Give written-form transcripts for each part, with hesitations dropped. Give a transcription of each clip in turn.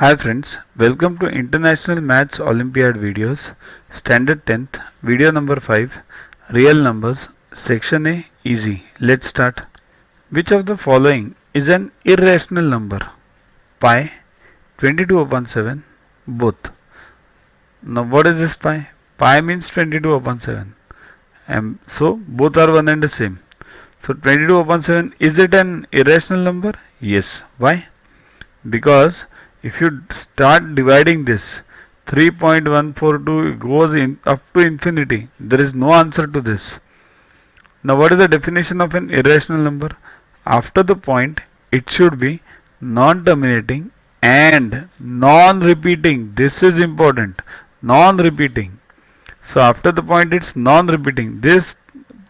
Hi friends, welcome to International Maths Olympiad videos, Standard 10th, video number 5, Real Numbers, Section A, Easy. Let's start. Which of the following is an irrational number? Pi, 22 upon 7, both. Now what is this pi? Pi means 22 upon 7. And so both are one and the same. So 22 upon 7, is it an irrational number? Yes. Why? Because if you start dividing this, 3.142 goes in up to infinity. There is no answer to this. Now what is the definition of an irrational number? After the point it should be non-terminating and non-repeating. This is important. Non-repeating. So after the point it's non-repeating. This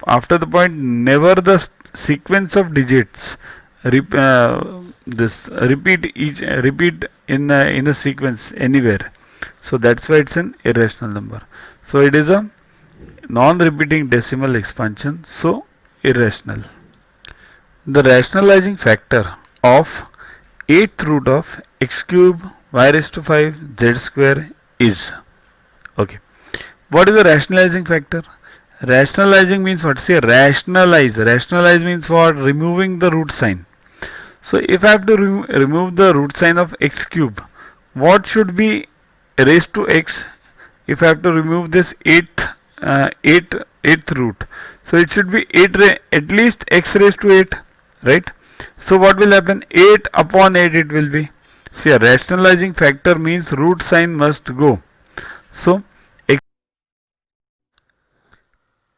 after the point never the sequence of digits repeat in a sequence anywhere. So that's why it's an irrational number. So it is a non-repeating decimal expansion. So irrational. The rationalizing factor of 8th root of x cube y raised to 5 z square is. Okay. What is the rationalizing factor? Rationalizing means what? Say rationalize. Rationalize means what? Removing the root sign. So if I have to remove the root sign of x cube, what should be raised to x if I have to remove this 8th root? So it should be 8 at least x raised to 8, right? So what will happen? 8 upon 8 it will be. See, a rationalizing factor means root sign must go. So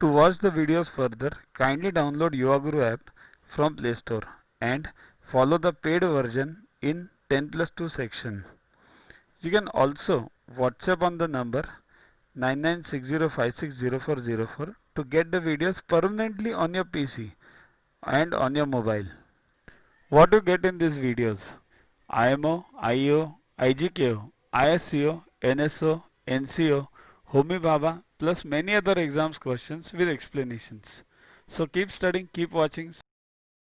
to watch the videos further, kindly download YogaGuru app from Play Store and follow the paid version in 10+2 section. You can also WhatsApp on the number 9960560404 to get the videos permanently on your PC and on your mobile. What you get in these videos? IMO, IO, IGKO, ISCO, NSO, NCO, Homi Bhabha plus many other exams questions with explanations. So keep studying, keep watching.